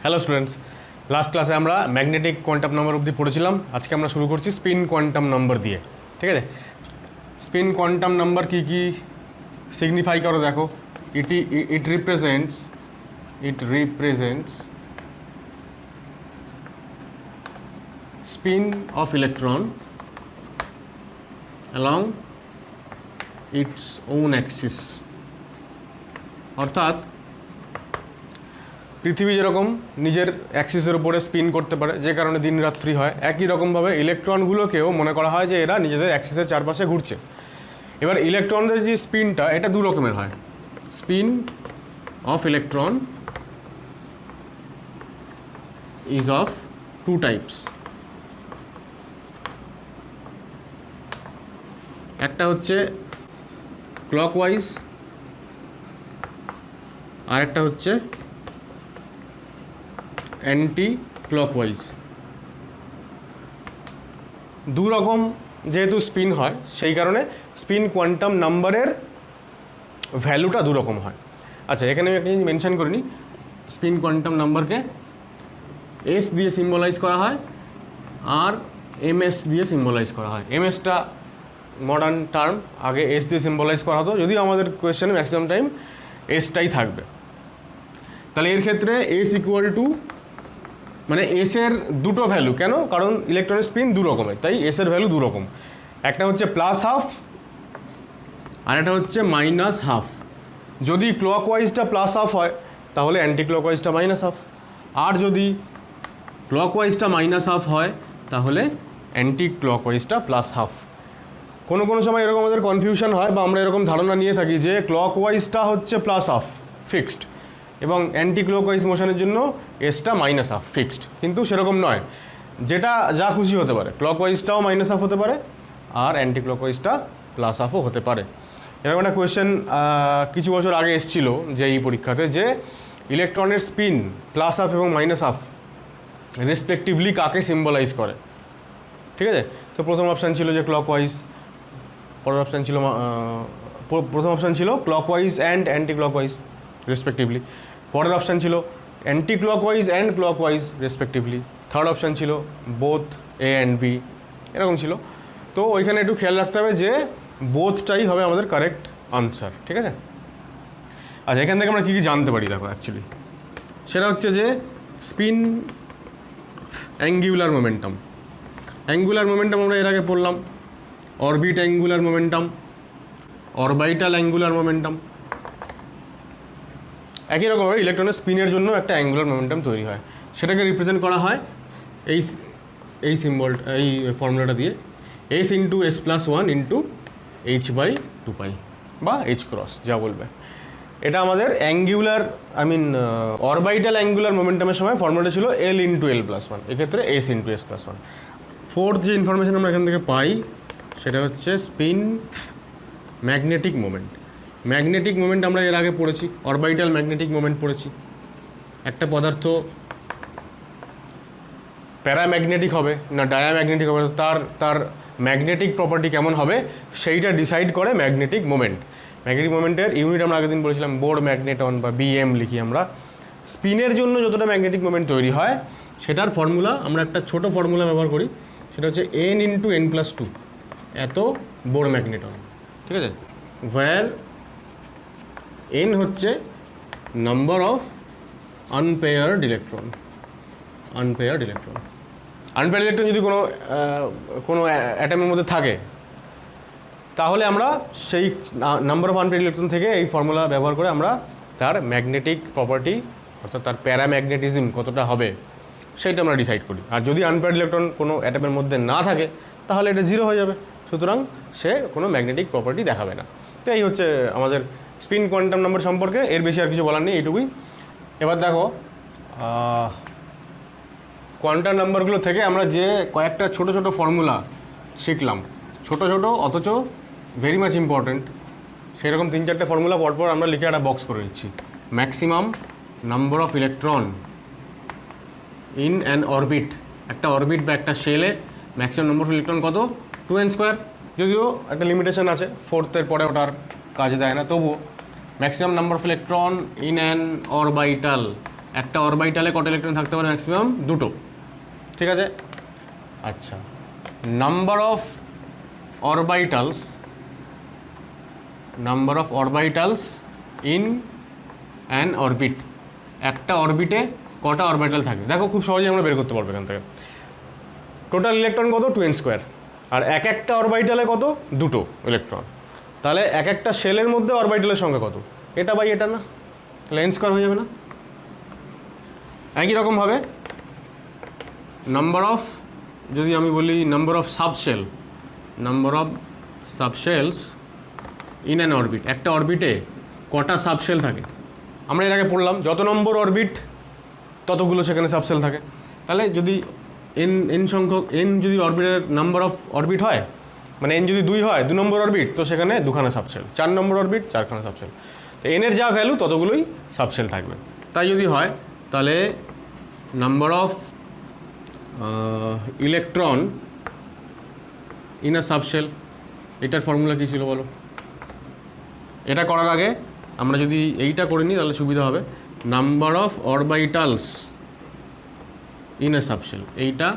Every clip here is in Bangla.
হ্যালো স্টুডেন্টস, লাস্ট ক্লাসে আমরা ম্যাগনেটিক কোয়ান্টাম নাম্বার অবধি পড়েছিলাম। আজকে আমরা শুরু করছি স্পিন কোয়ান্টাম নাম্বার দিয়ে। ঠিক আছে, স্পিন কোয়ান্টাম নাম্বার কী কী সিগনিফাই করো দেখো। ইট represents spin of electron along its own Axis. অর্থাৎ পৃথিবী যেরকম নিজের অ্যাক্সিসের উপরে স্পিন করতে পারে, যে কারণে দিন রাত্রি হয়, একই রকমভাবে ইলেকট্রনগুলোকেও মনে করা হয় যে এরা নিজেদের অ্যাক্সিসের চারপাশে ঘুরছে। এবার ইলেকট্রনদের যে স্পিনটা, এটা দু রকমের হয়। Spin of electron is of two types. একটা হচ্ছে ক্লকওয়াইজ, আর একটা হচ্ছে অ্যান্টি ক্লকওয়াইজ। দু রকম যেহেতু স্পিন হয়, সেই কারণে স্পিন কোয়ান্টাম নাম্বারের ভ্যালুটা দু রকম হয়। আচ্ছা, এখানে আমি একটা জিনিস মেনশন করিনি, স্পিন কোয়ান্টাম নাম্বারকে এস দিয়ে সিম্বলাইজ করা হয় আর এমএস দিয়ে সিম্বলাইজ করা হয়। এমএসটা মডার্ন টার্ম, আগে এস দিয়ে সিম্বলাইজ করা হতো, যদিও আমাদের কোয়েশ্চেনে ম্যাক্সিমাম টাইম এসটাই থাকবে। তাহলে এর ক্ষেত্রে এস ইকুয়াল টু, মানে এসের দুটো ভ্যালু। কেন? কারণ ইলেকট্রনের স্পিন দু রকমের, তাই এসের ভ্যালু দু রকম। একটা হচ্ছে প্লাস হাফ আর একটা হচ্ছে মাইনাস হাফ। যদি ক্লকওয়াইজটা প্লাস হাফ হয় তাহলে অ্যান্টি ক্লকওয়াইজটা মাইনাস হাফ, আর যদি ক্লকওয়াইজটা মাইনাস হাফ হয় তাহলে অ্যান্টি ক্লকওয়াইজটা প্লাস হাফ। কোনো কোনো সময় এরকম আমাদের কনফিউশন হয়, বা আমরা এরকম ধারণা নিয়ে থাকি যে ক্লকওয়াইজটা হচ্ছে প্লাস হাফ ফিক্সড, এবং অ্যান্টি ক্লকওয়াইজ মোশনের জন্য এসটা মাইনাস হাফ ফিক্সড। কিন্তু সেরকম নয়, যেটা যা খুশি হতে পারে। ক্লকওয়াইজটাও মাইনাস হাফ হতে পারে আর অ্যান্টি ক্লকওয়াইজটা প্লাস হাফও হতে পারে। এরকম একটা কোয়েশ্চেন কিছু বছর আগে এসেছিল যে এই পরীক্ষাতে, যে ইলেকট্রনের স্পিন প্লাস হাফ এবং মাইনাস হাফ রেসপেক্টিভলি কাকে সিম্বলাইজ করে। ঠিক আছে, তো প্রথম অপশান ছিল যে ক্লকওয়াইজ, প্রথম অপশান ছিল clockwise and anti clockwise respectively. পরের অপশান ছিল anti clockwise and clockwise respectively. Third option ছিল বোথ এ অ্যান্ড বি, এরকম ছিল। তো ওইখানে একটু খেয়াল রাখতে হবে যে বোথটাই হবে আমাদের কারেক্ট আনসার। ঠিক আছে, আচ্ছা, এখান থেকে আমরা কী কী জানতে পারি দেখো। অ্যাকচুয়ালি সেটা হচ্ছে যে spin angular momentum. Angular momentum আমরা এর আগে পড়লাম, orbit angular momentum, orbital angular momentum. একই রকমভাবে ইলেকট্রনের স্পিনের জন্য একটা অ্যাঙ্গুলার মোমেন্টাম তৈরি হয়, সেটাকে রিপ্রেজেন্ট করা হয় এই সিম্বলটা, এই ফর্মুলাটা দিয়ে, S into S plus one into H by two pi, বা এইচ ক্রস যা বলবে। এটা আমাদের অ্যাঙ্গুলার অরবাইটাল অ্যাঙ্গুলার মোমেন্টামের সময় ফর্মুলাটা ছিল L into L plus one, এক্ষেত্রে S into S plus one. Fourth যে ইনফরমেশন আমরা এখান থেকে পাই সেটা হচ্ছে spin magnetic moment. Magnetic moment আমরা এর আগে পড়েছি, অরবাইটাল ম্যাগনেটিক মোমেন্ট পড়েছি। একটা পদার্থ প্যারাম্যাগনেটিক হবে না ডায়াম্যাগনেটিক হবে, তার ম্যাগনেটিক প্রপার্টি কেমন হবে সেইটা ডিসাইড করে ম্যাগনেটিক মোমেন্ট। ম্যাগনেটিক মোমেন্টের ইউনিট আমরা আগের দিন বলেছিলাম বোর ম্যাগনেটন, বা বিএম লিখি আমরা। স্পিনের জন্য যতটা ম্যাগনেটিক মোমেন্ট তৈরি হয় সেটার ফর্মুলা আমরা একটা ছোট ফর্মুলা ব্যবহার করি, সেটা হচ্ছে n into n plus two, এত বোর ম্যাগনেটন। ঠিক আছে, ওয়্যার এন হচ্ছে number of unpaired electron. Unpaired electron যদি কোনো অ্যাটমের মধ্যে থাকে, তাহলে আমরা সেই নাম্বার অফ আনপেয়ার্ড ইলেকট্রন থেকে এই ফর্মুলা ব্যবহার করে আমরা তার ম্যাগনেটিক প্রপার্টি, অর্থাৎ তার প্যারাম্যাগনেটিজম কতটা হবে সেইটা আমরা ডিসাইড করি। আর যদি আনপেয়ার্ড ইলেকট্রন কোনো অ্যাটমের মধ্যে না থাকে তাহলে এটা জিরো হয়ে যাবে, সুতরাং সে কোনো ম্যাগনেটিক প্রপার্টি দেখাবে না। তো এই হচ্ছে আমাদের স্পিন কোয়ান্টাম নাম্বার সম্পর্কে, এর বেশি আর কিছু বলার নেই, এইটুকুই। এবার দেখো, কোয়ান্টাম নাম্বারগুলো থেকে আমরা যে কয়েকটা ছোট ছোট ফর্মুলা শিখলাম, ছোট ছোট অথচ ভেরি মাচ ইম্পর্ট্যান্ট, সেরকম 3-4টে ফর্মুলা পরপর আমরা লিখে একটা বক্স করে নিচ্ছি। Maximum number of electron in an orbit, একটা অরবিট বা একটা শেলে ম্যাক্সিমাম নাম্বার অফ ইলেকট্রন কত? 2n²। যদিও একটা লিমিটেশন আছে, 4th পরে ওটার কাজে দেয় না, তবুও maximum number of electron in an orbital একটা অরবিটালে কত ইলেকট্রন থাকতে পারে? ম্যাক্সিমাম দুটো। ঠিক আছে, আচ্ছা, number of orbitals in an orbit, একটা অরবিটে কটা অরবিটাল থাকে? দেখো খুব সহজেই আমরা বের করতে পারবো এখান থেকে। টোটাল ইলেকট্রন কত? 2n²। আর একটা অরবিটালে কত? দুটো ইলেকট্রন। তাহলে একটা শেলের মধ্যে অরবিটালের সংখ্যা কত? এটা বাই এটা না, তাহলে n² হয়ে যাবে না? একই রকমভাবে নাম্বার অফ, যদি আমি বলি number of subshells in an orbit, একটা অরবিটে কটা সাবশেল থাকে? আমরা এর আগে পড়লাম যত নম্বর অরবিট ততগুলো সেখানে সাবশেল থাকে। তাহলে যদি এন সংখ্যক যদি অরবিটের নাম্বার অফ অরবিট হয়, মানে n যদি 2 হয় 2 নম্বর অরবিট, তো সেখানে 2খানা সাবশেল, 4 নম্বর অরবিট 4খানা সাবশেল। তো এর যা ভ্যালু ততগুলোই সাবশেল থাকবে। তাই যদি হয় তাহলে number of electron in a subshell, এটার ফর্মুলা কী ছিল বলো? এটা করার আগে আমরা যদি এইটা করে নিই তাহলে সুবিধা হবে। Number of orbitals in a subshell, এইটা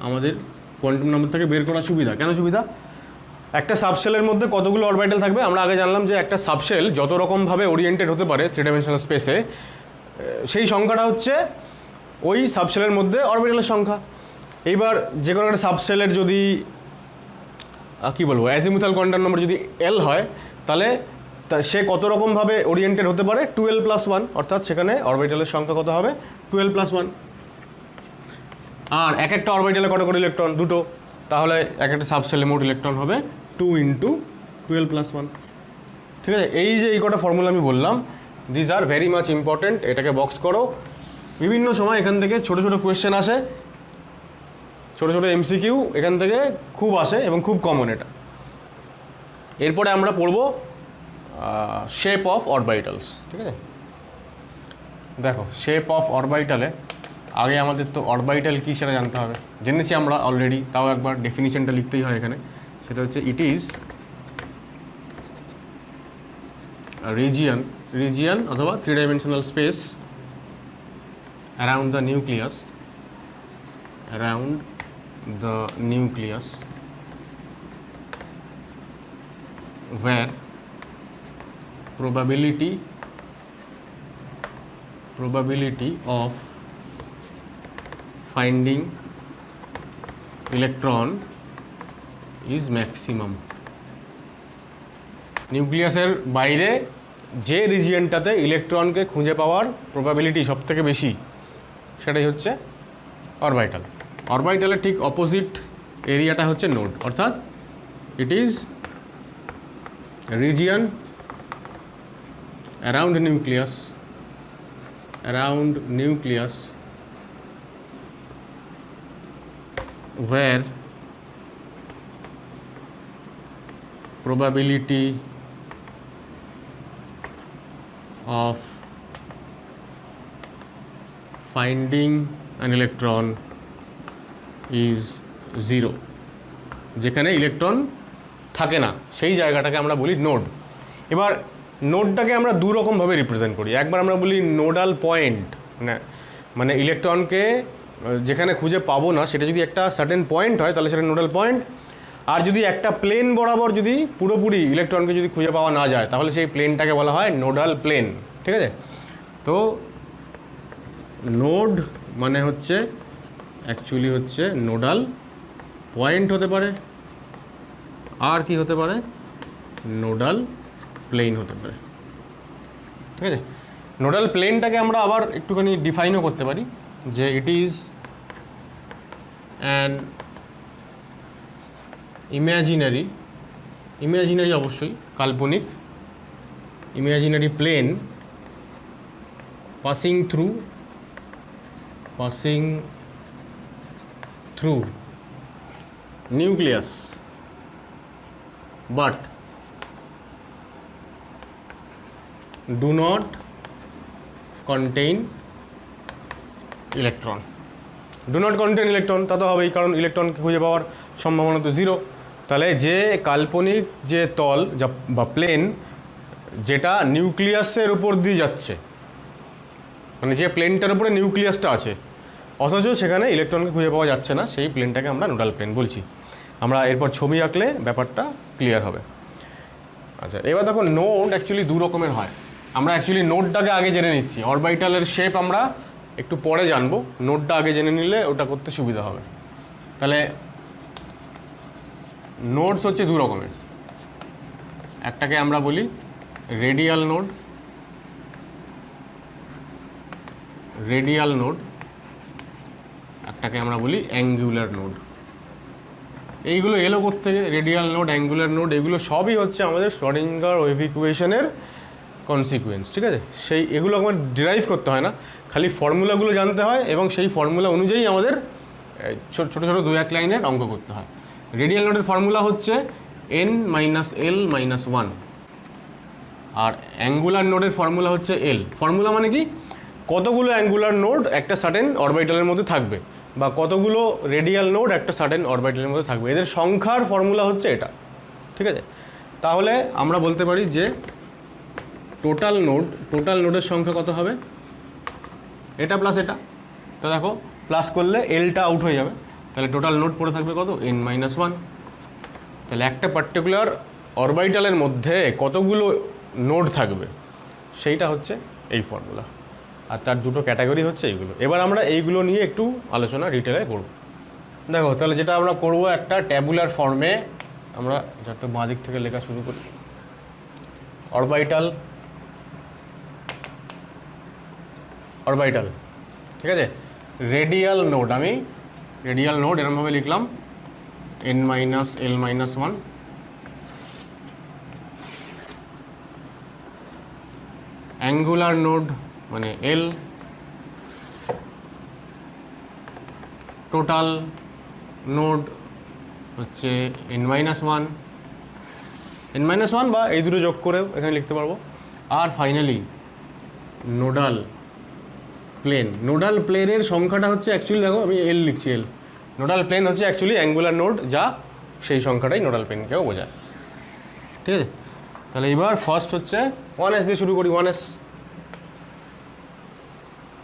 আমাদের কোয়ান্টাম নাম্বার থেকে বের করা সুবিধা। কেন সুবিধা? একটা সাবশেলের মধ্যে কতগুলো অরবিটাল থাকবে? আমরা আগে জানলাম যে একটা সাবশেল যত রকমভাবে ওরিয়েন্টেড হতে পারে 3 ডাইমেনশনাল স্পেসে, সেই সংখ্যাটা হচ্ছে ওই সাবশেলের মধ্যে অরবিটালের সংখ্যা। এইবার যে কোনো একটা সাবশেলের যদি কী বলবো, অ্যাজিমুথাল কোয়ান্টাম নম্বর যদি L হয়, তাহলে সে কত রকমভাবে ওরিয়েন্টেড হতে পারে? 2l+1, অর্থাৎ সেখানে অরবিটালের সংখ্যা কত হবে? 2l+1। আর একটা অরবিটালে কত করে ইলেকট্রন? দুটো। তাহলে একটা সাবশেলে মোট ইলেকট্রন হবে 2 × 12+1। ঠিক আছে, এই যে এই কটা ফর্মুলা আমি বললাম, this are very much important. এটাকে বক্স করো। বিভিন্ন সময় এখান থেকে ছোটো ছোটো কোয়েশ্চেন আসে, ছোটো ছোটো MCQ এখান থেকে খুব আসে এবং খুব কমন এটা। এরপরে আমরা পড়ব শেপ অফ অরবিটালস। ঠিক আছে, দেখো শেপ অফ অরবিটালে আগে আমাদের তো অরবিটাল কী সেটা জানতে হবে, জেনেছি আমরা অলরেডি, তাও একবার ডেফিনিশনটা লিখতেই হয় এখানে। সেটা হচ্ছে ইট ইজ রিজিয়ন অথবা 3 dimensional space around the nucleus where probability of finding electron is maximum। নিউক্লিয়াসের বাইরে যে রিজিয়নটাতে ইলেকট্রনকে খুঁজে পাওয়ার প্রবাবিলিটি সবথেকে বেশি, সেটাই হচ্ছে অরবিটাল। অরবিটালের ঠিক অপোজিট এরিয়াটা হচ্ছে নোড, অর্থাৎ it is region around nucleus where probability of finding an electron is 0। যেখানে ইলেকট্রন থাকে না সেই জায়গাটাকে আমরা বলি নোড। এবার নোডটাকে আমরা দু রকমভাবে রিপ্রেজেন্ট করি। একবার আমরা বলি নোডাল পয়েন্ট, মানে ইলেকট্রনকে যেখানে খুঁজে পাবো না সেটা যদি একটা সার্টেন পয়েন্ট হয় তাহলে সেটা নোডাল পয়েন্ট। আর যদি একটা প্লেন বরাবর যদি পুরোপুরি ইলেকট্রনকে যদি খুঁজে পাওয়া না যায় তাহলে সেই প্লেনটাকে বলা হয় নোডাল প্লেন। ঠিক আছে, তো নোড মানে হচ্ছে অ্যাকচুয়ালি হচ্ছে নোডাল পয়েন্ট হতে পারে, আর কি হতে পারে? নোডাল প্লেন হতে পারে। ঠিক আছে, নোডাল প্লেনটাকে আমরা আবার একটুখানি ডিফাইনও করতে পারি যে ইট ইজ অ্যান ইমাজিনারি অবশ্যই কাল্পনিক imaginary plane passing through nucleus but do not contain electron। তা তো হবেই, কারণ ইলেকট্রনকে খুঁজে পাওয়ার সম্ভাবনা তো 0। তাহলে যে কাল্পনিক যে তল বা প্লেন যেটা নিউক্লিয়াসের উপর দিয়ে যাচ্ছে, মানে যে প্লেনটার উপরে নিউক্লিয়াসটা আছে অথচ সেখানে ইলেকট্রনকে খুঁজে পাওয়া যাচ্ছে না, সেই প্লেনটাকে আমরা নোডাল প্লেন বলছি। আমরা এরপর ছবি আঁকলে ব্যাপারটা ক্লিয়ার হবে। আচ্ছা, এবার দেখো নোড অ্যাকচুয়ালি দু রকমের হয়। আমরা অ্যাকচুয়ালি নোডটাকে আগে জেনে নিচ্ছি, অরবিটালের শেপ আমরা একটু পরে জানবো, নোডটা আগে জেনে নিলে ওটা করতে সুবিধা হবে। তাহলে নোডস হচ্ছে দু রকমের, একটাকে আমরা বলি রেডিয়াল নোড, একটাকে আমরা বলি অ্যাঙ্গুলার নোড। এইগুলো এলো কোত্থেকে? রেডিয়াল নোড, অ্যাঙ্গুলার নোড, এগুলো সবই হচ্ছে আমাদের শ্রোডিঙ্গার ওয়েভ ইকুয়েশনের কনসিকুয়েন্স, ঠিক আছে? এগুলো আমার ডিরাইভ করতে হয় না, খালি ফর্মুলাগুলো জানতে হয় এবং সেই ফর্মুলা অনুযায়ী আমাদের ছোটো ছোটো 2-1 লাইনের অঙ্ক করতে হয়। রেডিয়াল নোডের ফর্মুলা হচ্ছে n - l - 1, আর অ্যাঙ্গুলার নোডের ফর্মুলা হচ্ছে l। ফর্মুলা মানে কি? কতগুলো অ্যাঙ্গুলার নোড একটা সার্টেন অরবিটালের মধ্যে থাকবে, বা কতগুলো রেডিয়াল নোড একটা সার্টেন অরবিটালের মধ্যে থাকবে, এদের সংখ্যার ফর্মুলা হচ্ছে এটা, ঠিক আছে? তাহলে আমরা বলতে পারি যে টোটাল নোডের সংখ্যা কত হবে? এটা প্লাস এটা। তো দেখো প্লাস করলে এলটা আউট হয়ে যাবে, তাহলে টোটাল নোড পড়ে থাকবে কত? n - 1। তাহলে একটা পার্টিকুলার অরবিটালের মধ্যে কতগুলো নোড থাকবে সেইটা হচ্ছে এই ফর্মুলা, আর তার দুটো ক্যাটাগরি হচ্ছে এইগুলো। এবার আমরা এইগুলো নিয়ে একটু আলোচনা ডিটেলে করব। দেখো তাহলে যেটা আমরা করব, একটা ট্যাবুলার ফর্মে আমরা একটা বাঁ দিক থেকে লেখা শুরু করি। অরবিটাল, ঠিক আছে? রেডিয়াল নোড, আমি রেডিয়াল নোড এরকমভাবে লিখলাম n - l - 1। অ্যাঙ্গুলার নোড মানে l। টোটাল নোড হচ্ছে n - 1 বা এই দুটো যোগ করেও এখানে লিখতে পারবো। আর ফাইনালি নোডাল প্লেনের সংখ্যাটা হচ্ছে অ্যাকচুয়ালি, দেখো আমি l লিখছি, নোডাল প্লেন হচ্ছে অ্যাকচুয়ালি অ্যাঙ্গুলার নোড, যা সেই সংখ্যাটাই নোডাল প্লেনকেও বোঝায়, ঠিক আছে? তাহলে এবার ফার্স্ট হচ্ছে 1s দিয়ে শুরু করি। 1s,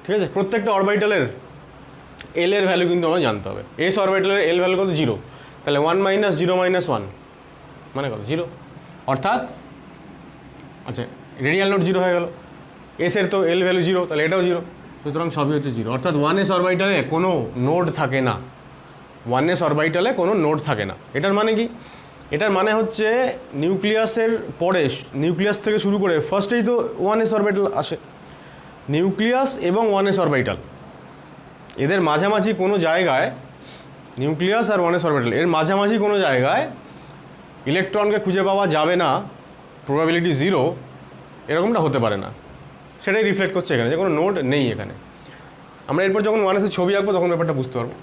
ঠিক আছে? প্রত্যেকটা অরবিটালের এল এর ভ্যালু কিন্তু আমার জানতে হবে। এস অরবিটালের এল ভ্যালু কত? 0। তাহলে 1 - 0 - 1 মানে কত? 0। অর্থাৎ আচ্ছা, রেডিয়াল নোড 0 হয়ে গেল, এস এর তো এল ভ্যালু 0, তাহলে এটাও 0, সুতরাং সবই হচ্ছে 0। অর্থাৎ 1s অরবিটালে কোনো নোড থাকে না, 1s অরবিটালে কোনো নোড থাকে না। এটার মানে কি? এটার মানে হচ্ছে নিউক্লিয়াসের পরে, নিউক্লিয়াস থেকে শুরু করে ফার্স্টেই তো 1s অরবিটাল আসে। নিউক্লিয়াস এবং 1s অরবিটাল এদের মাঝামাঝি কোনো জায়গায়, নিউক্লিয়াস আর 1s অরবিটাল এর মাঝামাঝি কোনো জায়গায় ইলেকট্রনকে খুঁজে পাওয়া যাবে না, প্রবাবিলিটি 0, এরকমটা হতে পারে না। সেটাই রিফ্লেক্ট করছে এখানে, যে কোনো নোড নেই এখানে। আমরা এরপর যখন 1s এর ছবি আঁকবো তখন ব্যাপারটা বুঝতে পারবো।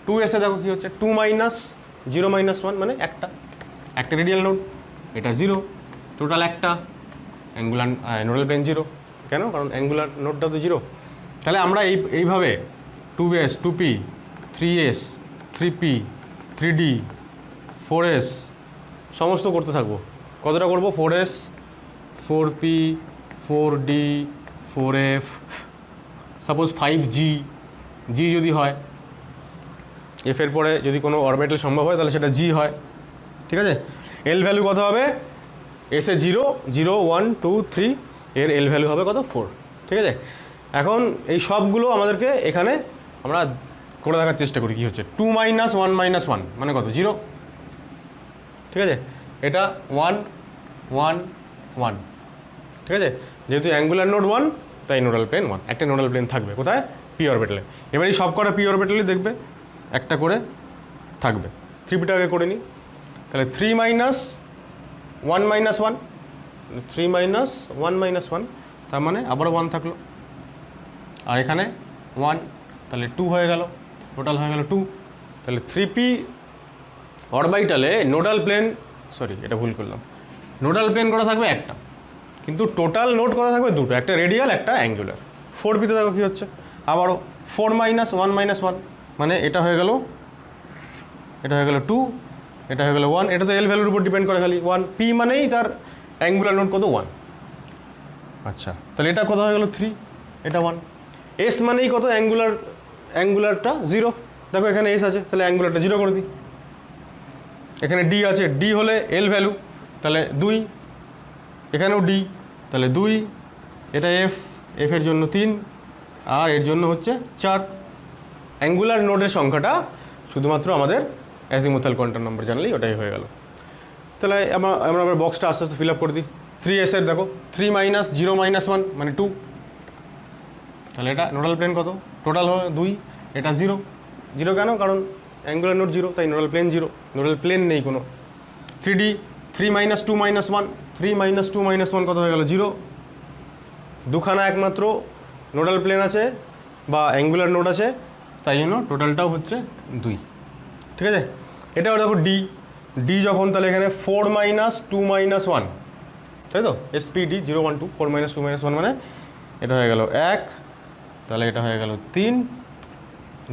2s এ দেখো কী হচ্ছে, 2 - 0 - 1 মানে একটা রেডিয়াল নোড, এটা 0, টোটাল একটা, অ্যাঙ্গুলার নোডাল প্লেন 0। কেন? কারণ অ্যাঙ্গুলার নোডটা তো 0। তাহলে আমরা এইভাবে 2s, 2p, 3s, 3p, 3d, 4s সমস্ত করতে থাকবো। কতটা করবো? 4s, 4p, 4d, 4f, suppose 5g, g যদি হয়, এফ এর পরে যদি কোনো অরবিটাল সম্ভব হয় তাহলে সেটা জি হয়, ঠিক আছে? এল ভ্যালু কত হবে? এস এ 0, 0, 1, 2, 3, এর এল ভ্যালু হবে কত? 4, ঠিক আছে? এখন এই সবগুলো আমাদেরকে এখানে আমরা করে দেখার চেষ্টা করি কী হচ্ছে। 2 - 1 - 1 মানে কত? 0, ঠিক আছে? এটা 1, 1, 1, ঠিক আছে? যেহেতু অ্যাঙ্গুলার নোড 1 তাই নোডাল প্লেন 1, একটা নোডাল প্লেন থাকবে কোথায়? পি অরবিটালে। এবার এই সব কটা পি অরবিটালে দেখবে একটা করে থাকবে। 3pটাকে করে নিই, তাহলে 3 - 1 - 1, 3 - 1 - 1, তার মানে আবারও 1 থাকলো, আর এখানে 1, তাহলে 2 হয়ে গেল, টোটাল হয়ে গেল 2। তাহলে 3p অরবিটালে নোডাল প্লেন, সরি এটা ভুল করলাম, নোডাল প্লেন করা থাকবে একটা, কিন্তু টোটাল নোড করা থাকবে দুটো, একটা রেডিয়াল একটা অ্যাঙ্গুলার। 4pতে দেখো কী হচ্ছে, আবারও 4 - 1 - 1 মানে এটা হয়ে গেল 2, এটা হয়ে গেল 1, এটা তো এল ভ্যালুর উপর ডিপেন্ড করে খালি 1, p মানেই তার অ্যাঙ্গুলার নোড কত? 1। আচ্ছা, তাহলে এটা কত হয়ে গেল? 3, এটা 1, এস মানেই কত, অ্যাঙ্গুলারটা 0। দেখো এখানে এস আছে, তাহলে অ্যাঙ্গুলারটা 0 করে দিই। এখানে ডি আছে, ডি হলে এল ভ্যালু, তাহলে 2। এখানেও ডি, তাহলে 2। এটা এফ, এফের জন্য 3, আর এর জন্য হচ্ছে 4। অ্যাঙ্গুলার নোডের সংখ্যাটা শুধুমাত্র আমাদের অ্যাজিমুথাল কোয়ান্টাম নাম্বার জানলেই ওটাই হয়ে গেল। তাহলে আমরা আবার বক্সটা আস্তে আস্তে ফিল আপ করে দিই। 3s এর দেখো 3 মাইনাস 0 মাইনাস 1 মানে 2, তাহলে এটা নোডাল প্লেন কত, টোটাল হয় 2, এটা 0। 0 কেন, কারণ অ্যাঙ্গুলার নোড 0, তাই নোডাল প্লেন 0, নোডাল প্লেন নেই কোনো। 3d 3 minus 2 minus 1, 3 minus 2 minus 1 কত হয়ে গেল, 0। দুখানা একমাত্র নোডাল প্লেন আছে বা অ্যাঙ্গুলার নোড আছে, তাই জন্য টোটালটাও হচ্ছে 2। ঠিক আছে, এটাও দেখো ডি, ডি যখন, তাহলে এখানে 4 মাইনাস 2 মাইনাস 1, তাই তো, SPD 0 1 2, 4 মাইনাস 2 মাইনাস 1 মানে এটা হয়ে গেল 1, তাহলে এটা হয়ে গেল 3,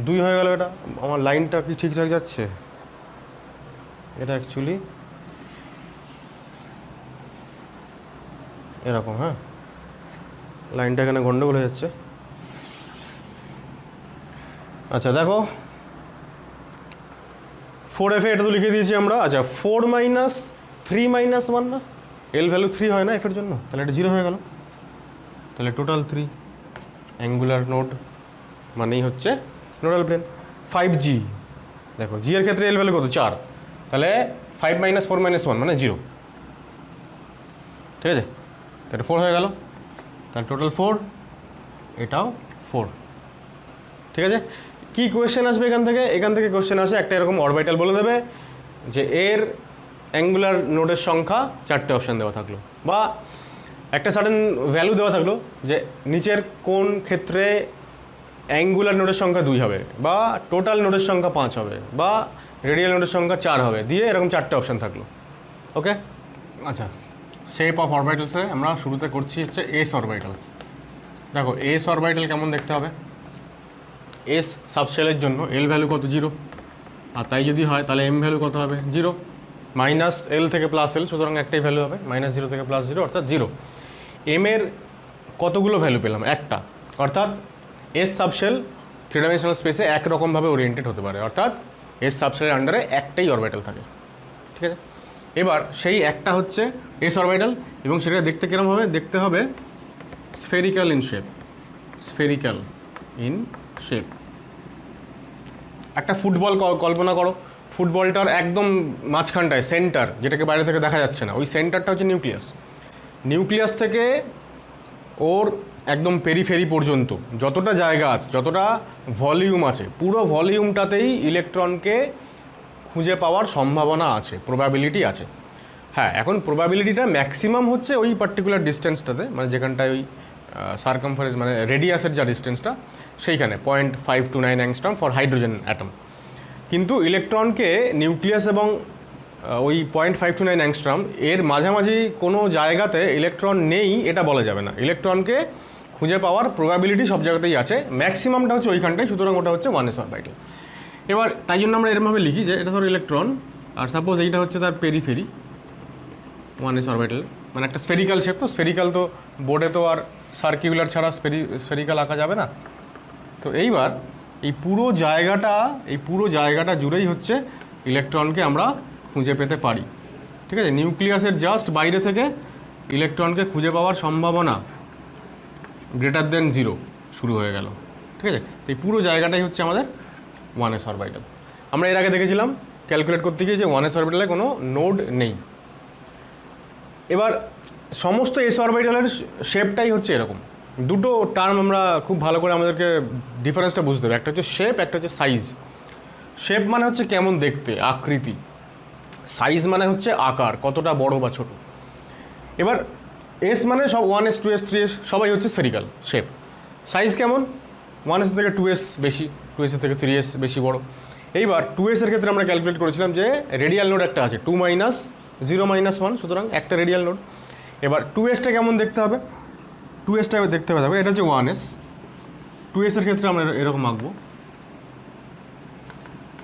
2 হয়ে গেল। এটা আমার লাইনটা কি ঠিকঠাক যাচ্ছে? এটা অ্যাকচুয়ালি এরকম, হ্যাঁ, লাইনটা এখানে গন্ডগোল হয়ে যাচ্ছে। আচ্ছা দেখো 4f এটা তো লিখে দিয়েছি আমরা। আচ্ছা 4 মাইনাস 3 মাইনাস 1 না, এল ভ্যালু 3 হয় না এফের জন্য, তাহলে এটা 0 হয়ে গেল। তাহলে টোটাল 3, অ্যাঙ্গুলার নোড মানেই হচ্ছে নোডাল প্লেন। 5g দেখো, জি এর ক্ষেত্রে এল ভ্যালু কত, 4, তাহলে 5 মাইনাস 4 মাইনাস 1 মানে 0। ঠিক আছে, তাহলে 4 হয়ে গেল, তাহলে টোটাল 4, এটাও 4। ঠিক আছে, কি কোয়েশ্চেন আসবে এখান থেকে? এখান থেকে কোয়েশ্চেন আসে একটা এরকম অরবিটাল বলে দেবে যে এর অ্যাঙ্গুলার নোডের সংখ্যা 4টে অপশান দেওয়া থাকলো, বা একটা সাডেন ভ্যালু দেওয়া থাকলো যে নিচের কোন ক্ষেত্রে অ্যাঙ্গুলার নোডের সংখ্যা 2 হবে, বা টোটাল নোডের সংখ্যা 5 হবে, বা রেডিয়াল নোডের সংখ্যা 4 হবে, দিয়ে এরকম 4টে অপশান থাকলো। ওকে, আচ্ছা শেপ অফ অরবিটালসে আমরা শুরুতে করছি হচ্ছে এস অরবিটাল। দেখো এস অরবিটাল কেমন দেখতে হবে? এস সাবশেলের জন্য এল ভ্যালু কত, 0, আর তাই যদি হয় তাহলে এম ভ্যালু কত হবে, 0, মাইনাস এল থেকে প্লাস এল, সুতরাং একটাই ভ্যালু হবে, মাইনাস 0 থেকে প্লাস 0 অর্থাৎ 0। এম এর কতগুলো ভ্যালু পেলাম, একটা, অর্থাৎ এস সাবশেল 3 ডাইমেনশনাল স্পেসে একরকমভাবে ওরিয়েন্টেড হতে পারে, অর্থাৎ এস সাবশেলের আন্ডারে একটাই অরবিটাল থাকে। ঠিক আছে, এবার সেই একটা হচ্ছে এস অরবিটাল, এবং সেটা দেখতে কিরম হবে, দেখতে হবে spherical in shape, spherical in shape. একটা ফুটবল কল্পনা করো, ফুটবলটার একদম মাঝখানটায় সেন্টার, যেটাকে বাইরে থেকে দেখা যাচ্ছে না, ওই সেন্টারটা হচ্ছে নিউক্লিয়াস। নিউক্লিয়াস থেকে ওর একদম পেরিফেরি পর্যন্ত যতটা জায়গা আছে, যতটা ভলিউম আছে, পুরো ভলিউমটাতেই ইলেকট্রনকে খুঁজে পাওয়ার সম্ভাবনা আছে, প্রবাবিলিটি আছে। হ্যাঁ, এখন প্রবাবিলিটিটা ম্যাক্সিমাম হচ্ছে ওই পার্টিকুলার ডিস্টেন্সটাতে, মানে যেখানটায় ওই সার্কামফারেন্স মানে রেডিয়াসের যা ডিস্টেন্সটা, সেইখানে 0.529 অ্যাংস্ট্রম ফর হাইড্রোজেন অ্যাটম। কিন্তু ইলেকট্রনকে নিউক্লিয়াস এবং ওই 0.529 অ্যাংস্ট্রম এর মাঝামাঝি কোনো জায়গাতে ইলেকট্রন নেই এটা বলা যাবে না। ইলেকট্রনকে খুঁজে পাওয়ার প্রবাবিলিটি সব জায়গাতেই আছে, ম্যাক্সিমামটা হচ্ছে ওইখানটায়, সুতরাং ওটা হচ্ছে 1s অরবিটাল। এবার তাই জন্য আমরা এরমভাবে লিখি যে এটা ধরো ইলেকট্রন, আর সাপোজ এইটা হচ্ছে তার পেরিফেরি, 1s অরবিটাল, মানে একটা স্ফেরিক্যাল শেপ। তো স্ফেরিক্যাল তো বোর্ডে তো আর সার্কিউলার ছাড়া স্ফেরিক্যাল আঁকা যাবে না। তো এইবার এই পুরো জায়গাটা জুড়েই হচ্ছে ইলেকট্রনকে আমরা খুঁজে পেতে পারি। ঠিক আছে, নিউক্লিয়াসের জাস্ট বাইরে থেকে ইলেকট্রনকে খুঁজে পাওয়ার সম্ভাবনা গ্রেটার দেন 0 শুরু হয়ে গেল। ঠিক আছে, তো এই পুরো জায়গাটাই হচ্ছে আমাদের 1s অরবিটাল। আমরা এর আগে দেখেছিলাম ক্যালকুলেট করতে গিয়ে যে 1s অরবিটালে কোনো নোড নেই। এবার সমস্ত এস অরবিটালের শেপটাই হচ্ছে এরকম। দুটো টার্ম আমরা খুব ভালো করে আমাদেরকে ডিফারেন্সটা বুঝতে হবে, একটা হচ্ছে শেপ, একটা হচ্ছে সাইজ। শেপ মানে হচ্ছে কেমন দেখতে, আকৃতি। সাইজ মানে হচ্ছে আকার, কতটা বড় বা ছোট। এবার এস মানে সব 1s 2s 3s সবাই হচ্ছে স্ফেরিক্যাল শেপ। সাইজ কেমন, 1s থেকে 2s বেশি, 2s থেকে 3s বেশি বড়। এইবার 2s এর ক্ষেত্রে আমরা ক্যালকুলেট করেছিলাম যে রেডিয়াল নোড একটা আছে, 2 মাইনাস 0 মাইনাস 1, সুতরাং একটা রেডিয়াল নোড। এবার 2sটা কেমন দেখতে হবে, 2sটা দেখতে হবে, এটা হচ্ছে 1s। 2s এর ক্ষেত্রে আমরা এরকম আঁকবো।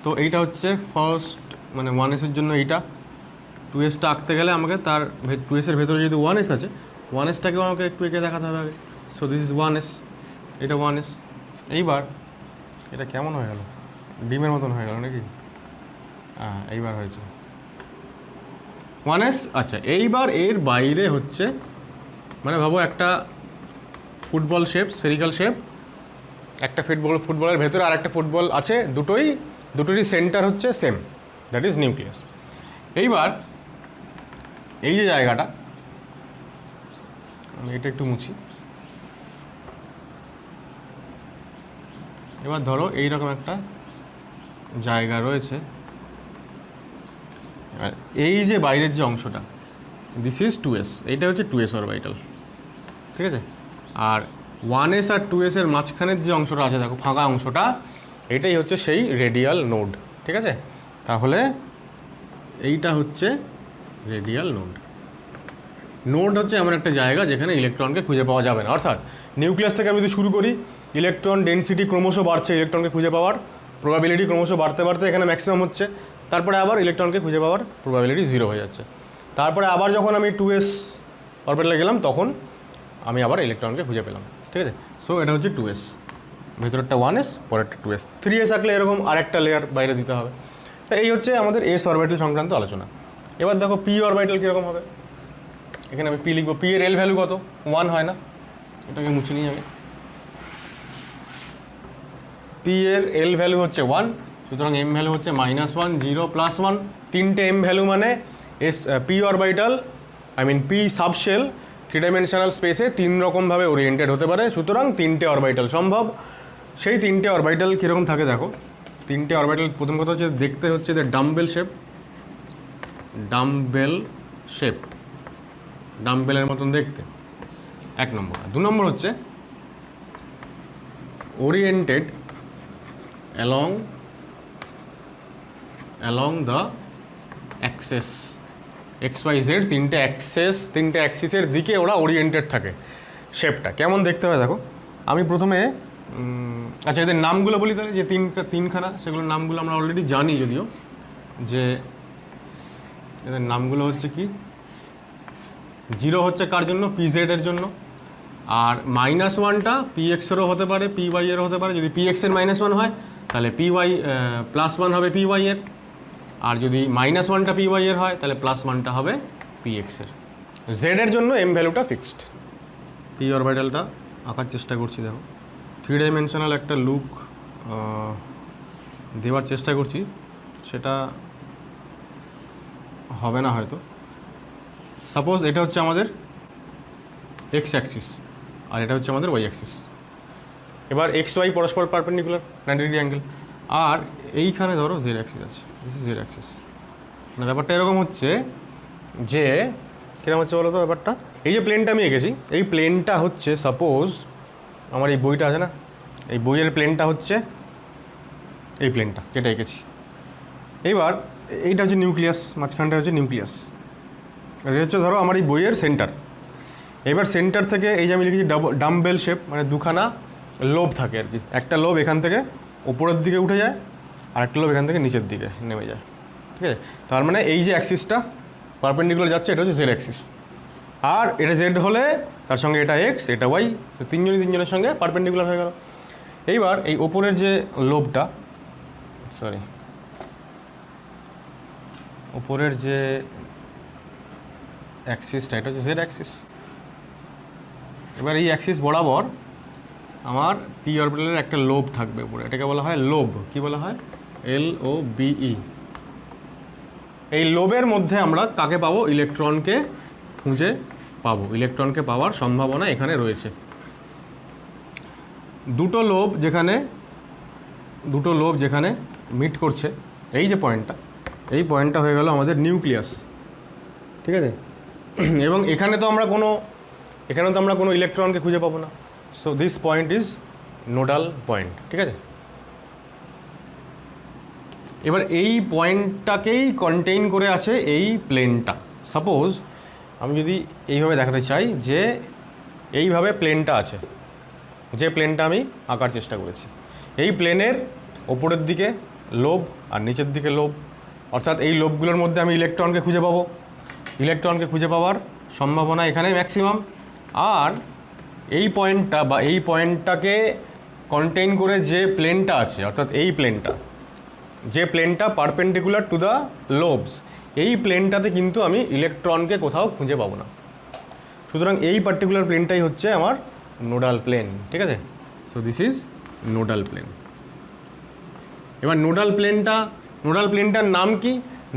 তো এইটা হচ্ছে ফার্স্ট, মানে 1s এর জন্য এইটা। 2sটা আঁকতে গেলে আমাকে তার 2s এর ভেতরে যেহেতু 1s আছে, 1sটাকেও আমাকে একটু এঁকে দেখাতে হবে আগে। সো দিস ইজ 1s, এটা 1s। এইবার এটা কেমন হয়ে গেল, ডিমের মতন হয়ে গেল নাকি? হ্যাঁ এইবার হয়েছে 1s। আচ্ছা এইবার এর বাইরে হচ্ছে, মানে ভাবো একটা ফুটবল শেপ, স্ফেরিক্যাল শেপ, একটা ফুটবলের ভেতরে আর একটা ফুটবল আছে, দুটোরই সেন্টার হচ্ছে সেম, দ্যাট ইজ নিউক্লিয়াস। এইবার এই যে জায়গাটা, আমি এটা একটু মুছি। এবার ধরো এইরকম একটা জায়গা রয়েছে, আর এই যে বাইরের যে অংশটা, দিস ইজ 2s, এইটা হচ্ছে 2s অরবিটাল, ঠিক আছে? আর 1s আর 2s এর মাঝখানের যে অংশটা আছে দেখো, ফাঁকা অংশটা, এটাই হচ্ছে সেই রেডিয়াল নোড, ঠিক আছে? তাহলে এইটা হচ্ছে রেডিয়াল নোড। নোড হচ্ছে এমন একটা জায়গা যেখানে ইলেকট্রনকে খুঁজে পাওয়া যাবে না। অর্থাৎ নিউক্লিয়াস থেকে আমি যদি শুরু করি, ইলেকট্রন ডেনসিটি ক্রমশ বাড়ছে, ইলেকট্রনকে খুঁজে পাওয়ার প্রবাবিলিটি ক্রমশ বাড়তে বাড়তে এখানে ম্যাক্সিমাম হচ্ছে, তারপরে আবার ইলেকট্রনকে খুঁজে পাওয়ার প্রবাবিলিটি 0 হয়ে যাচ্ছে। তারপরে আবার যখন আমি 2s অরবিটালে গেলাম তখন আমি আবার ইলেকট্রনকে খুঁজে পেলাম, ঠিক আছে? সো এটা হচ্ছে 2s, ভেতরেরটা 1s, পরেরটা 2s। 3s থাকলে এরকম আরেকটা লেয়ার বাইরে দিতে হবে। তো এই হচ্ছে আমাদের s অরবিটাল সংক্রান্ত আলোচনা। এবার দেখো p অরবিটাল কীরকম হবে। এখানে আমি p লিখবো, p এর l ভ্যালু কত? 1 হয় না? এটাকে মুছে নিই আমি। p এর l ভ্যালু হচ্ছে 1, সুতরাং m ভ্যালু হচ্ছে -1, 0, +1। তিনটে m ভ্যালু মানে p অরবিটাল, I mean p subshell 3 dimensional স্পেসে 3 রকমভাবে ওরিয়েন্টেড হতে পারে, সুতরাং 3টে অরবিটাল সম্ভব। সেই 3টে অরবিটাল কীরকম থাকে দেখো। 3টে অরবিটাল, প্রথম কথা হচ্ছে দেখতে হচ্ছে যে ডাম্বেল শেপ, ডাম্বেলের মতন দেখতে, 1 নম্বর। 2 নম্বর হচ্ছে oriented along the access, XYZ, 3টে অ্যাক্সিসের দিকে ওরা ওরিয়েন্টেড থাকে। শেপটা কেমন দেখতে হয় দেখো। আমি প্রথমে আচ্ছা এদের নামগুলো বলি তাহলে, যে তিনখানা, সেগুলোর নামগুলো আমরা অলরেডি জানি, যদিও যে এদের নামগুলো হচ্ছে কি, 0 হচ্ছে কার জন্য? PZ এর জন্য। আর -1টা PX এরও হতে পারে, PY এরও হতে পারে। যদি PX এর -1 হয় তাহলে PY +1 হবে PY এর, আর যদি -1টা PY এর হয় তাহলে +1টা হবে PX এর। Z এর জন্য m ভ্যালুটা ফিক্সড। p অরবিটালটা আঁকার চেষ্টা করছি দেখো, 3 ডাইমেনশনাল একটা লুক দেওয়ার চেষ্টা করছি, সেটা হবে না হয়তো। সাপোজ এটা হচ্ছে আমাদের x অ্যাক্সিস আর এটা হচ্ছে আমাদের y অ্যাক্সিস। এবার XY পরস্পর পারপেন্ডিকুলার 90 ডিগ্রি অ্যাঙ্গেল, আর এইখানে ধরো z অ্যাক্সিস আছে, দিস ইজ z অ্যাক্সিস। মানে ব্যাপারটা এরকম হচ্ছে যে, কীরকম হচ্ছে বলো তো ব্যাপারটা। এই যে প্লেনটা আমি এঁকেছি, এই প্লেনটা হচ্ছে, সাপোজ আমার এই বইটা আছে না, এই বইয়ের প্লেনটা হচ্ছে এই প্লেনটা যেটা এঁকেছি। এইবার এইটা হচ্ছে নিউক্লিয়াস, মাঝখানটা হচ্ছে নিউক্লিয়াস, এটা হচ্ছে ধরো আমার এই বইয়ের সেন্টার। এবার সেন্টার থেকে এই যে আমি লিখেছি ডাম্বেল শেপ, মানে দুখানা লোব থাকে আর কি। একটা লোব এখান থেকে উপরের দিকে উঠে যায়, আর একটা লোব এখান থেকে নিচের দিকে নেমে যায়, ঠিক আছে? তার মানে এই যে অ্যাক্সিসটা পারপেন্ডিকুলার যাচ্ছে, এটা হচ্ছে জেড অ্যাক্সিস। আর এটা জেড হলে তার সঙ্গে এটা এক্স, এটা ওয়াই, তো তিনজনের সঙ্গে পারপেন্ডিকুলার হয়ে গেল। এইবার এই ওপরের যে লোবটা, ওপরের যে অ্যাক্সিসটা, এটা হচ্ছে জেড অ্যাক্সিস। এবার এই অ্যাক্সিস বরাবর আমার পি অরবিটালের একটা লোব থাকবে উপরে, এটাকে বলা হয় লোব। কি বলা হয়? LOBE। এই লোবের মধ্যে আমরা কাকে পাবো? ইলেকট্রনকে খুঁজে পাবো। ইলেকট্রনকে পাওয়ার সম্ভাবনা এখানে রয়েছে। দুটো লোব যেখানে মিট করছে, এই যে পয়েন্টটা, এই পয়েন্টটা হয়ে গেল আমাদের নিউক্লিয়াস, ঠিক আছে? এবং এখানে তো আমরা কোনো ইলেকট্রনকে খুঁজে পাবো না। So this point is nodal point, ঠিক আছে? এবার এই পয়েন্টটাকেই কন্টেইন করে আছে এই প্লেনটা। সাপোজ আমি যদি এইভাবে দেখাতে চাই যে এইভাবে প্লেনটা আছে, যে প্লেনটা আমি আঁকার চেষ্টা করেছি, এই প্লেনের ওপরের দিকে লোব আর নিচের দিকে লোব, অর্থাৎ এই লোবগুলোর মধ্যে আমি ইলেকট্রনকে খুঁজে পাবো। ইলেকট্রনকে খুঁজে পাওয়ার সম্ভাবনা এখানে ম্যাক্সিমাম। আর এই পয়েন্টটা বা এই পয়েন্টটাকে কন্টেইন করে যে প্লেনটা আছে, অর্থাৎ এই প্লেনটা, যে প্লেনটা পারপেন্ডিকুলার টু দ্য লোবস, এই প্লেনটাতে কিন্তু আমি ইলেকট্রনকে কোথাও খুঁজে পাবো না। সুতরাং এই পার্টিকুলার প্লেনটাই হচ্ছে আমার নোডাল প্লেন, ঠিক আছে। So this is nodal plane. এবার নোডাল প্লেনটার নাম কি?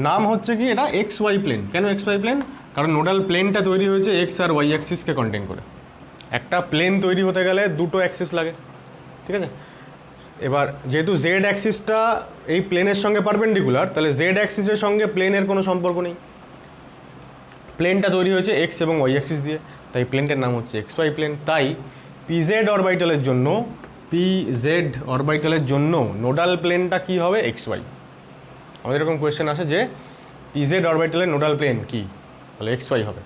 নাম হচ্ছে কি, এটা এক্স ওয়াই প্লেন। কেন এক্স ওয়াই প্লেন? কারণ নোডাল প্লেনটা তৈরি হয়েছে এক্স আর ওয়াই অ্যাক্সিসকে কন্টেইন করে। একটা প্লেন তৈরি হতে গেলে দুটো অ্যাক্সিস লাগে, ঠিক আছে। এবার যেহেতু জেড অ্যাক্সিসটা এই প্লেনের সঙ্গে পারপেন্ডিকুলার, তাহলে জেড অ্যাক্সিসের সঙ্গে প্লেনের কোনো সম্পর্ক নেই। প্লেনটা তৈরি হয়েছে এক্স এবং ওয়াই অ্যাক্সিস দিয়ে, তাই প্লেনটার নাম হচ্ছে এক্স ওয়াই প্লেন। তাই পিজেড অরবিটালের জন্য নোডাল প্লেনটা কি হবে? X Y. আমাদের এরকম কোয়েশ্চেন আসে যে পিজেড অরবিটালের নোডাল প্লেন কি, তাহলে এক্স ওয়াই হবে।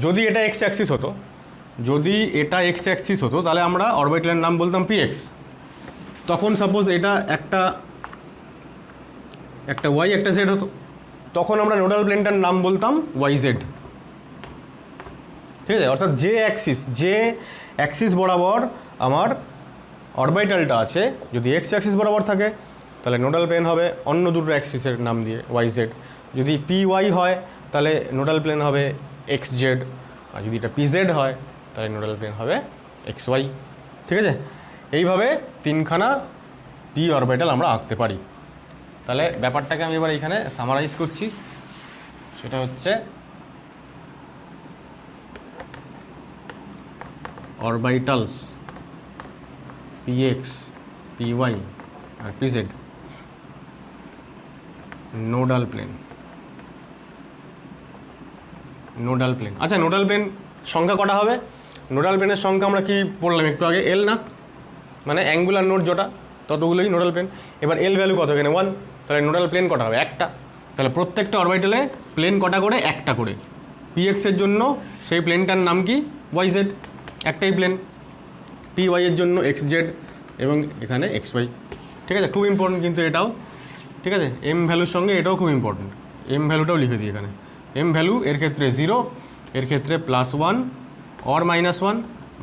যদি এটা এক্স অ্যাক্সিস হতো, তাহলে আমরা অরবিটালের নাম বলতাম পি এক্স। তখন সাপোজ এটা একটা ওয়াই একটা জেড হতো, তখন আমরা নোডাল প্লেনটার নাম বলতাম ওয়াই জেড, ঠিক আছে। অর্থাৎ যে অ্যাক্সিস বরাবর আমার অরবিটালটা আছে, যদি এক্স অ্যাক্সিস বরাবর থাকে তাহলে নোডাল প্লেন হবে অন্য দুটো অ্যাক্সিসের নাম দিয়ে ওয়াই জেড। যদি পি ওয়াই হয় তাহলে নোডাল প্লেন হবে এক্স জেড, আর যদি এটা পি জেড হয় তাহলে নোডাল প্লেন হবে এক্স ওয়াই, ঠিক আছে। এইভাবে তিনখানা পি অরবিটাল আমরা আঁকতে পারি। তাহলে ব্যাপারটাকে আমি এবার এইখানে সামারাইজ করছি। সেটা হচ্ছে orbitals p x, P y আর পি জেড, নোডাল প্লেন। আচ্ছা, নোডাল প্লেন সংখ্যা কটা হবে? নোডাল প্লেনের সংখ্যা আমরা কি পড়লাম একটু আগে? এল না, মানে অ্যাঙ্গুলার নোড যটা ততগুলোই নোডাল প্লেন। এবার এল ভ্যালু কত? এখানে 1, তাহলে নোডাল প্লেন কটা হবে? একটা। তাহলে প্রত্যেকটা অরবিটালে প্লেন কটা করে? একটা করে। পি এক্সের জন্য সেই প্লেনটার নাম কি? ওয়াই জেড, একটাই প্লেন। পি ওয়াইয়ের জন্য এক্স জেড এবং এখানে এক্স ওয়াই, ঠিক আছে। খুব ইম্পর্টেন্ট কিন্তু এটাও, ঠিক আছে। এম ভ্যালুর সঙ্গে এটাও খুব ইম্পর্টেন্ট, এম ভ্যালুটাও লিখে দিই এখানে। এম ভ্যালু এর ক্ষেত্রে 0, এর ক্ষেত্রে +1 অর -1,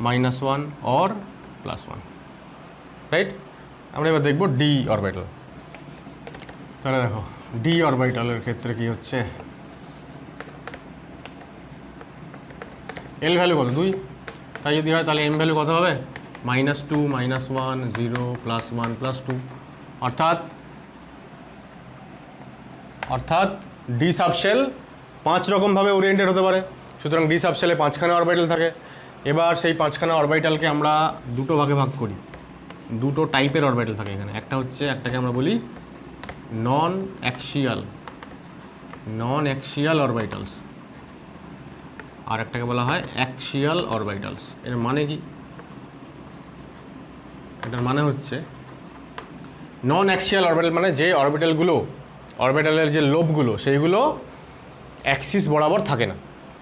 -1 অর +1, রাইট। আমরা এবার দেখব ডি অরবিটাল। তাহলে দেখো ডি অরবিটালের ক্ষেত্রে কি হচ্ছে, এল ভ্যালু কত? 2, তাই যদি হয় তাহলে এম ভ্যালু কত হবে? -2, -1, 0, +1, +2। অর্থাৎ ডি সাবশেল 5 রকমভাবে ওরিয়েন্টেড হতে পারে। সুতরাং ডি সাবশেলে 5খানা অরবিটাল থাকে। এবার সেই 5খানা অরবিটালকে আমরা দুটো ভাগে ভাগ করি। দুটো টাইপের অরবিটাল থাকে এখানে। একটা হচ্ছে, একটাকে আমরা বলি নন অ্যাক্সিয়াল অরবিটালস, আর একটাকে বলা হয় অ্যাক্সিয়াল অরবিটালস। এর মানে কি? এটার মানে হচ্ছে নন অ্যাক্সিয়াল অরবিটাল মানে যে অরবিটালের যে লোবগুলো সেইগুলো অ্যাক্সিস বরাবর থাকে না।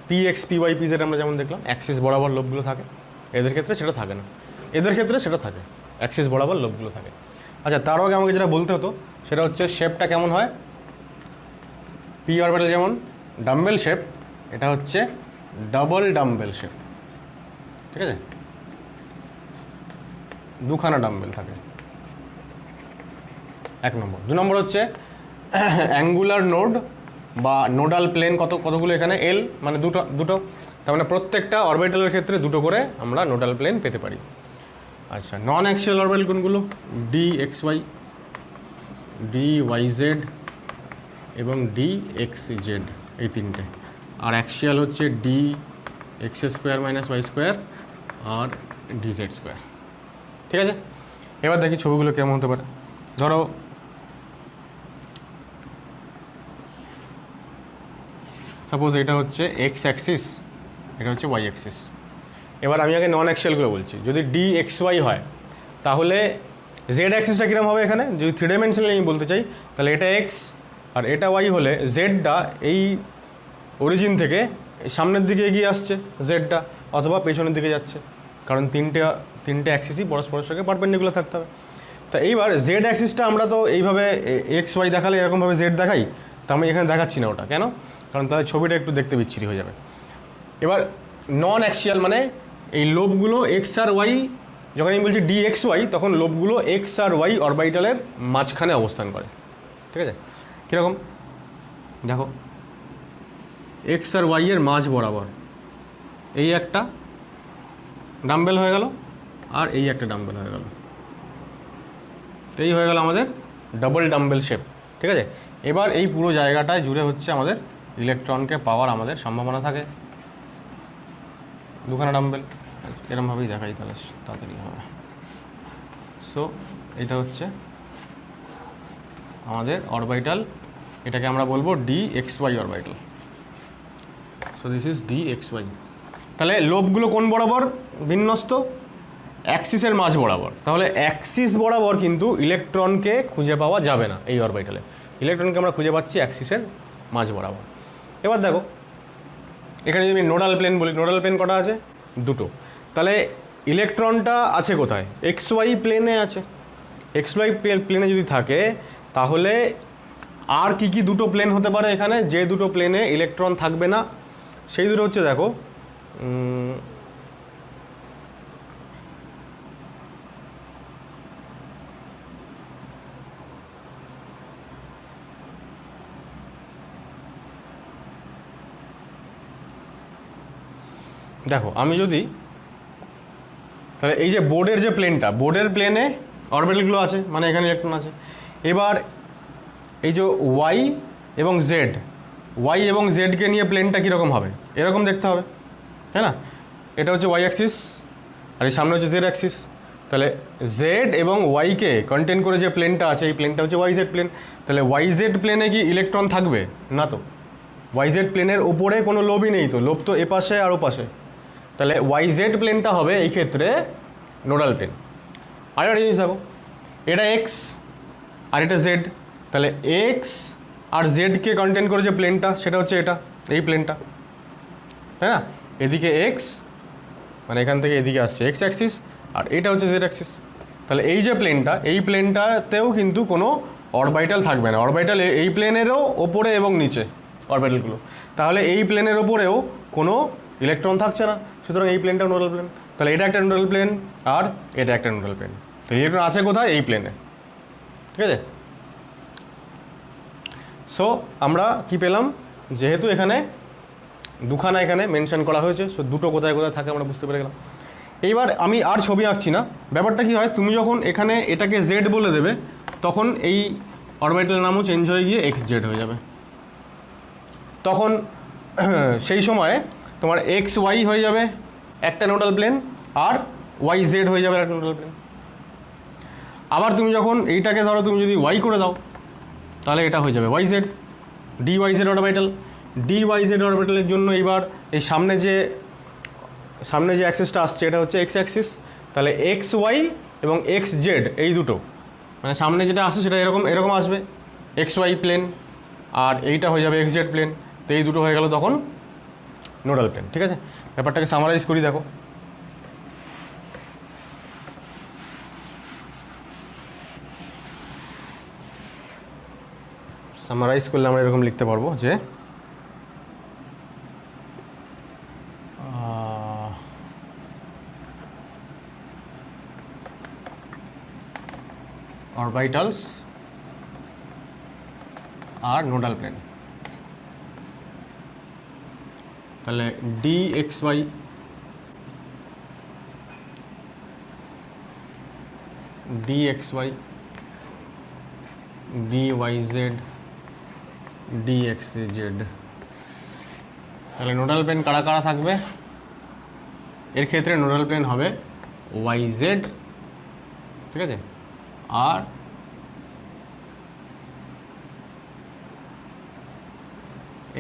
P x, P Y, P Z আমরা যেমন দেখলাম অ্যাক্সিস বরাবর লোবগুলো থাকে, এদের ক্ষেত্রে সেটা থাকে না। এদের ক্ষেত্রে সেটা থাকে, অ্যাক্সিস বরাবর লোবগুলো থাকে। আচ্ছা, তার আগে আমাকে যেটা বলতে হতো সেটা হচ্ছে শেপটা কেমন হয়। পি অরবিটাল যেমন ডাম্বেল শেপ, এটা হচ্ছে ডাবল ডাম্বেল শেপ, ঠিক আছে। দুখানা ডাম্বেল থাকে, 1 নম্বর। 2 নম্বর হচ্ছে অ্যাঙ্গুলার নোড বা নোডাল প্লেন কতগুলো এখানে? এল, মানে দুটো। তার মানে প্রত্যেকটা অরবিটালের ক্ষেত্রে দুটো করে আমরা নোডাল প্লেন পেতে পারি। আচ্ছা, নন অ্যাক্সিয়াল অরবিটাল কোনগুলো? D x Y, D Y z এবং ডি এক্স জেড, এই তিনটে। আর অ্যাক্সিয়াল হচ্ছে d x square minus Y square আর ডি জেড স্কোয়ার, ঠিক আছে। এবার দেখি ছবিগুলো কেমন হতে পারে। ধরো সাপোজ এটা হচ্ছে এক্স অ্যাক্সিস, এটা হচ্ছে ওয়াই অ্যাক্সিস। এবার আমি আগে নন অ্যাক্সিয়ালগুলো বলছি। যদি ডি এক্স ওয়াই হয় তাহলে জেড অ্যাক্সিসটা কীরকম হবে? এখানে যদি 3 ডাইমেনশনাল আমি বলতে চাই তাহলে এটা এক্স আর এটা ওয়াই হলে জেডটা এই অরিজিন থেকে সামনের দিকে এগিয়ে আসছে জেডটা, অথবা পেছনের দিকে যাচ্ছে, কারণ তিনটে অ্যাক্সিসই পরস্পরের সঙ্গে পারপেন্ডিকুলার থাকতে হবে। তা এইবার জেড অ্যাক্সিসটা আমরা তো এইভাবে এক্স ওয়াই দেখালে এরকমভাবে জেড দেখাই, তা আমি এখানে দেখাচ্ছি না ওটা। কেন? কারণ তাহলে ছবিটা একটু দেখতে বিচ্ছিরি হয়ে যাবে। এবার নন অ্যাক্সিয়াল মানে এই লোবগুলো এক্স আর ওয়াই যখন আমি বলছি ডি এক্স ওয়াই তখন লোবগুলো এক্স আর ওয়াই অরবিটালের মাঝখানে অবস্থান করে, ঠিক আছে? কীরকম দেখো, এক্স আর ওয়াই এর মাঝ বরাবর এই একটা ডাম্বেল হয়ে গেল আর এই একটা ডাম্বেল হয়ে গেল, এই হয়ে গেল আমাদের ডাবল ডাম্বেল শেপ, ঠিক আছে? এবার এই পুরো জায়গাটায় জুড়ে হচ্ছে আমাদের ইলেকট্রনকে পাওয়ার আমাদের সম্ভাবনা থাকে, দুখানা ডাম্বেল এরমভাবেই দেখাই তাহলে তাড়াতাড়ি হবে। সো এটা হচ্ছে আমাদের অরবিটাল, এটাকে আমরা বলবো D x Y orbital. So this is D x Y. তাহলে লোবগুলো কোন বরাবর বিন্যস্ত? অ্যাক্সিসের মাঝ বরাবর। তাহলে অ্যাক্সিস বরাবর কিন্তু ইলেকট্রনকে খুঁজে পাওয়া যাবে না এই অরবিটালে, ইলেকট্রনকে আমরা খুঁজে পাচ্ছি অ্যাক্সিসের মাঝ বরাবর। এবার দেখো এখানে যদি আমি নোডাল প্লেন বলি, নোডাল প্লেন কটা আছে? দুটো। তাহলে ইলেকট্রনটা আছে কোথায়? এক্স ওয়াই প্লেনে আছে। এক্স ওয়াই প্লেনে যদি থাকে তাহলে আর কি দুটো প্লেন হতে পারে এখানে, যে দুটো প্লেনে ইলেকট্রন থাকবে না সেই দুটো হচ্ছে, দেখো দেখো আমি যদি তাহলে এই যে বোর্ডের যে প্লেনটা, বোর্ডের প্লেনে অরবিটালগুলো আছে, মানে এখানে ইলেকট্রন আছে। এবার এই যে ওয়াই এবং জেড, ওয়াই এবং জেডকে নিয়ে প্লেনটা কীরকম হবে? এরকম দেখতে হবে, তাই না? এটা হচ্ছে ওয়াই অ্যাক্সিস আর এই সামনে হচ্ছে জেড অ্যাক্সিস। তাহলে জেড এবং ওয়াইকে কন্টেন করে যে প্লেনটা আছে এই প্লেনটা হচ্ছে ওয়াই জেড প্লেন। তাহলে ওয়াই জেড প্লেনে কি ইলেকট্রন থাকবে না? তো ওয়াই জেড প্লেনের উপরে কোনো লোবই নেই, তো লোব তো এপাশে আর ওপাশে। তাহলে ওয়াই জেড প্লেনটা হবে এই ক্ষেত্রে নোডাল প্লেন। আর একটা জিনিস দেখো, এটা এক্স আর এটা জেড, তাহলে এক্স আর জেডকে কন্টেন করে যে প্লেনটা সেটা হচ্ছে এটা, এই প্লেনটা, তাই না? এদিকে এক্স মানে এখান থেকে এদিকে আসছে এক্স অ্যাক্সিস আর এটা হচ্ছে জেড অ্যাক্সিস। তাহলে এই যে প্লেনটা, এই প্লেনটাতেও কিন্তু কোনো অরবিটাল থাকবে না। অরবিটাল এই প্লেনেরও ওপরে এবং নিচে অরবিটালগুলো, তাহলে এই প্লেনের ওপরেও কোনো ইলেকট্রন থাকছে না, সুতরাং এই প্লেনটাও নোডাল প্লেন। তাহলে এটা একটা নোডাল প্লেন আর এটা একটা নোডাল প্লেন। তো ইলেকট্রন আছে কোথায়? এই প্লেনে, ঠিক আছে? সো আমরা কি পেলাম? যেহেতু এখানে দুখানা এখানে মেনশন করা হয়েছে, সো দুটো কোথায় কোথায় থাকে আমরা বুঝতে পেরে গেলাম। এইবার আমি আর ছবি আঁকছি না। ব্যাপারটা কি হয়, তুমি যখন এখানে এটাকে জেড বলে দেবে তখন এই অরবিটালের নামও চেঞ্জ হয়ে গিয়ে এক্স জেড হয়ে যাবে। তখন সেই সময়ে তোমার এক্স ওয়াই হয়ে যাবে একটা নোডাল প্লেন আর ওয়াই জেড হয়ে যাবে একটা নোডাল প্লেন। আবার তুমি যখন এইটাকে ধরো তুমি যদি ওয়াই করে দাও তাহলে এটা হয়ে যাবে Y Z, D Y Z orbital. D Y Z অরবিটালের জন্য এবার এই সামনে যে অ্যাক্সিসটা আসছে এটা হচ্ছে এক্স অ্যাক্সিস। তাহলে এক্স ওয়াই এবং এক্স জেড এই দুটো মানে সামনে যেটা আসছে সেটা এরকম আসবে এক্স ওয়াই প্লেন, আর এইটা হয়ে যাবে এক্স জেড প্লেন। তো এই দুটো হয়ে গেল তখন নোডাল প্লেন, ঠিক আছে? ব্যাপারটাকে সামারাইজ করি, দেখো সামারাইজ করলে আমরা এরকম লিখতে পারবো যে অরবিটালস আর নোডাল প্লেন। তাহলে D x Y, D x Y, D Y Z, D x Z. তাহলে নোডাল প্লেন কারা কারা থাকবে? এর ক্ষেত্রে নোডাল প্লেন হবে ওয়াই জেড, ঠিক আছে? আর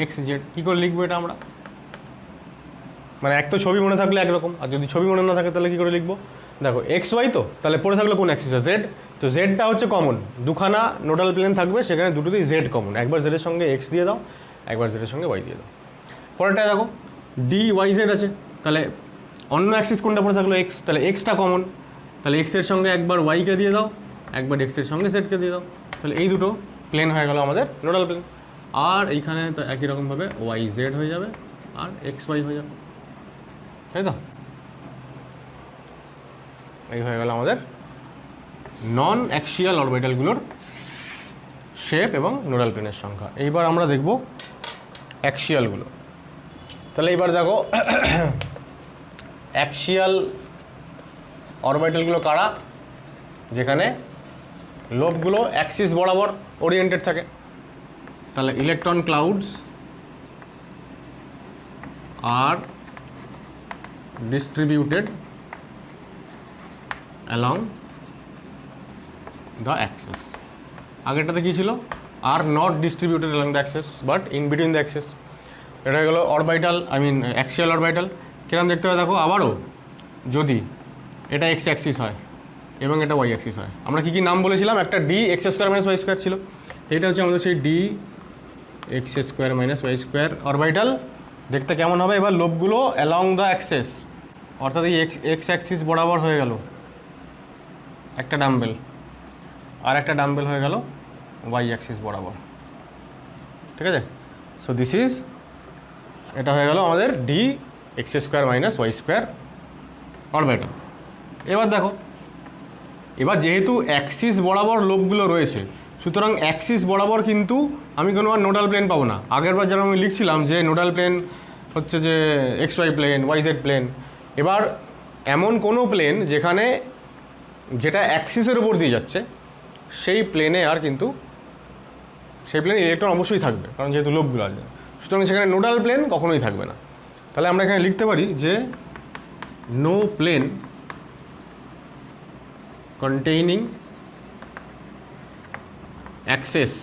এক্স জেড। কী করে লিখবো এটা আমরা? মানে এক তো ছবি মনে থাকলে একরকম, আর যদি ছবি মনে না থাকে তাহলে কী করে লিখবো? দেখো এক্স ওয়াই তো, তাহলে পড়ে থাকলো কোন অ্যাক্সিস? জেড। তো জেডটা হচ্ছে কমন, দুখানা নোডাল প্লেন থাকবে সেখানে দুটোতেই জেড কমন। একবার জেডের সঙ্গে এক্স দিয়ে দাও, একবার জেডের সঙ্গে ওয়াই দিয়ে দাও। পরেরটা দেখো ডি ওয়াই জেড আছে, তাহলে অন্য অ্যাক্সিস কোনটা পড়ে থাকলো? এক্স, তাহলে এক্সটা কমন, তাহলে এক্সের সঙ্গে একবার ওয়াইকে দিয়ে দাও, একবার এক্সের সঙ্গে জেডকে দিয়ে দাও। তাহলে এই দুটো প্লেন হয়ে গেল আমাদের নোডাল প্লেন। আর এইখানে তো একই রকমভাবে ওয়াই জেড হয়ে যাবে আর এক্স ওয়াই হয়ে যাবে, তাই তো? এই হয়ে গেল আমাদের নন অ্যাক্সিয়াল অরবিটালগুলোর শেপ এবং নোডাল প্লেনের সংখ্যা। এইবার আমরা দেখব অ্যাক্সিয়ালগুলো। তাহলে এইবার দেখো অ্যাক্সিয়াল অরবিটালগুলো কারা, যেখানে লোবগুলো অ্যাক্সিস বরাবর ওরিয়েন্টেড থাকে। তাহলে electron clouds are distributed along the axis. আগেরটাতে কী ছিল, are not distributed along the axis but in between the axis. এটা হয়ে গেলো অরবিটাল, অ্যাক্সিয়াল অরবিটাল। কিরম দেখতে হয় দেখো, আবারও যদি এটা এক্স অ্যাক্সিস হয় এবং এটা ওয়াই অ্যাক্সিস হয়, আমরা কী কী নাম বলেছিলাম, একটা D x square minus Y square ছিল, তো এটা হচ্ছে আমাদের সেই D x square minus Y square orbital. দেখতে কেমন হবে, এবার লোবগুলো অ্যালং দ্য অ্যাক্সিস, অর্থাৎ এই এক্স অ্যাক্সিস বরাবর হয়ে গেল একটা ডাম্বেল, আর একটা ডাম্বেল হয়ে গেল ওয়াই অ্যাক্সিস বরাবর। ঠিক আছে, সো দিস ইজ, এটা হয়ে গেল আমাদের d x square minus Y square orbital. এবার দেখো, এবার যেহেতু অ্যাক্সিস বরাবর লোবগুলো রয়েছে, সুতরাং অ্যাক্সিস বরাবর কিন্তু আমি কোনো আর নোডাল প্লেন পাবো না। আগেরবার যেমন আমি লিখছিলাম যে নোডাল প্লেন হচ্ছে যে x Y plane, y z plane. এবার এমন কোনো প্লেন যেটা অ্যাক্সিসের উপর দিয়ে যাচ্ছে, সেই প্লেনে আর কিন্তু সেই প্লেনে ইলেকট্রন অবশ্যই থাকবে, কারণ যেহেতু লোবগুলো আছে, সুতরাং সেখানে নোডাল প্লেন কখনোই থাকবে না। তাহলে আমরা এখানে লিখতে পারি যে no plane containing axis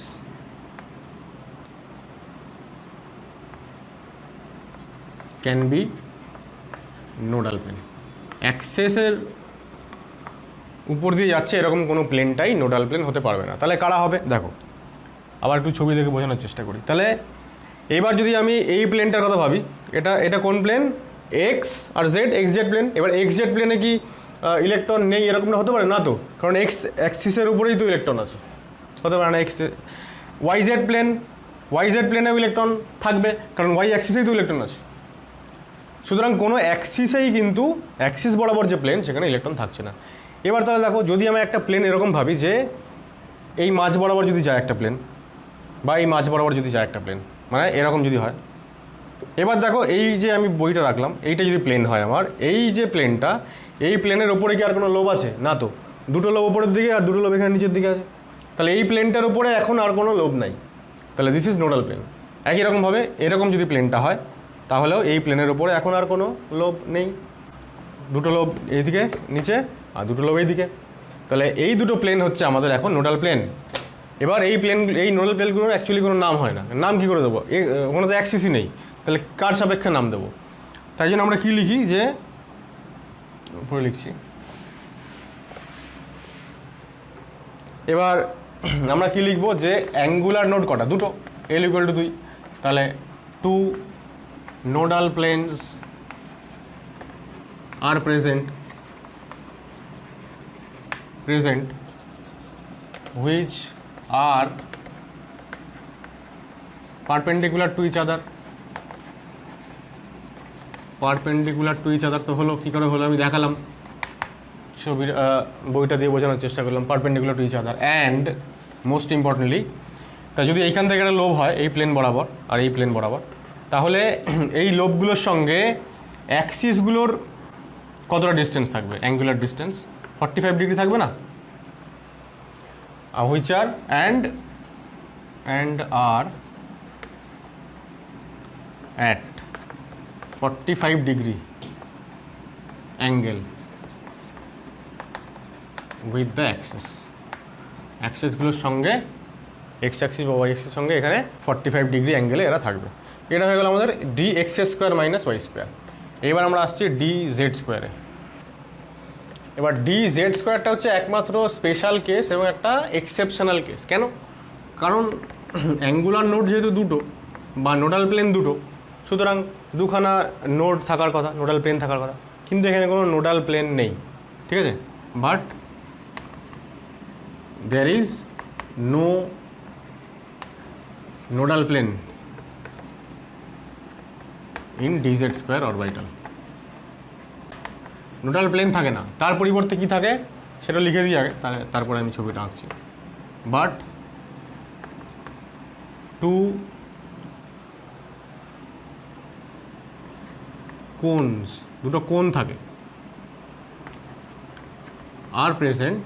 can be nodal plane. অ্যাক্সেসের উপর দিয়ে যাচ্ছে এরকম কোনো প্লেনটাই নোডাল প্লেন হতে পারবে না। তাহলে কারা হবে দেখো, আবার একটু ছবি দেখে বোঝানোর চেষ্টা করি। তাহলে এইবার যদি আমি এই প্লেনটার কথা ভাবি, এটা কোন প্লেন, এক্স আর জেড, এক্স জেড প্লেন। এবার এক্স জেড প্লেনে কি ইলেকট্রন নেই এরকমটা হতে পারে না তো, কারণ এক্স অ্যাক্সিসের উপরেই তো ইলেকট্রন আছে, হতে পারে না। ওয়াই জেড প্লেনেও ইলেকট্রন থাকবে, কারণ ওয়াই অ্যাক্সিসেই তো ইলেকট্রন আছে। সুতরাং কোনো অ্যাক্সিসেই কিন্তু অ্যাক্সিস বরাবর যে প্লেন, সেখানে ইলেকট্রন থাকছে না। এবার তাহলে দেখো, যদি আমি একটা প্লেন এরকম ভাবি যে এই মাঝ বরাবর যদি যায় একটা প্লেন, বা এই মাঝ বরাবর যদি যায় একটা প্লেন, মানে এরকম যদি হয়, এবার দেখো এই যে আমি বইটা রাখলাম, এইটা যদি প্লেন হয় আমার, এই যে প্লেনটা, এই প্লেনের ওপরে কি আর কোনো লোব আছে না তো, দুটো লোব ওপরের দিকে আর দুটো লোব এখানে নিচের দিকে আছে। তাহলে এই প্লেনটার উপরে এখন আর কোনো লোব নাই, তাহলে দিস ইজ নোডাল প্লেন। একই রকমভাবে এরকম যদি প্লেনটা হয়, তাহলেও এই প্লেনের ওপরে এখন আর কোনো লোব নেই, দুটো লোব এইদিকে নিচে আর দুটো লোব এইদিকে। তাহলে এই দুটো প্লেন হচ্ছে আমাদের এখন নোডাল প্লেন। এবার এই নোডাল প্লেনগুলোর অ্যাকচুয়ালি কোনো নাম হয় না, নাম কী করে দেবো, কোনো তো অ্যাক্সিসই নেই, তাহলে কার সাপেক্ষে নাম দেবো? তাই জন্য আমরা কী লিখি, যে উপরে লিখছি, এবার আমরা কি লিখবো, যে অ্যাঙ্গুলার নোড কটা, দুটো, L = 2, তাহলে 2 নোডাল প্লেনস আর present which are perpendicular to each other. তো হলো কী করে হলো, আমি দেখালাম ছবির বইটা দিয়ে বোঝানোর চেষ্টা করলাম, perpendicular to each other. And most importantly, তা যদি এইখান থেকে একটা লোব হয় এই প্লেন বরাবর আর এই প্লেন বরাবর, তাহলে এই লোবগুলোর সঙ্গে অ্যাক্সিসগুলোর কতটা ডিস্টেন্স থাকবে, অ্যাঙ্গুলার ডিস্টেন্স 45 ডিগ্রি থাকবে না, which are and are at 45 degree angle with the অ্যাক্সিসগুলোর সঙ্গে এক্স অ্যাক্সিস বা ওয়াই অ্যাক্সিসের সঙ্গে এখানে 45 ডিগ্রি অ্যাঙ্গেলে এরা থাকবে। এটা হয়ে গেল আমাদের d x square minus Y square. এবার আমরা আসছি ডি জেড স্কোয়ারে। এবার ডি জেড স্কোয়ারটা হচ্ছে একমাত্র স্পেশাল কেস এবং একটা এক্সেপশনাল কেস। কেন? কারণ অ্যাঙ্গুলার নোড যেহেতু দুটো বা নোডাল প্লেন দুটো, সুতরাং দুখানা নোড থাকার কথা, নোডাল প্লেন থাকার কথা, কিন্তু এখানে কোনো নোডাল প্লেন নেই, ঠিক আছে। But there is no nodal plane in dz square orbital. Nodal plane থাকে না, তার পরিবর্তে কি থাকে সেটা লিখে দিই আগে, তারপরে আমি ছবিটা আঁকছি। বাট টু কোনস, দুটো কোণ থাকে, আর present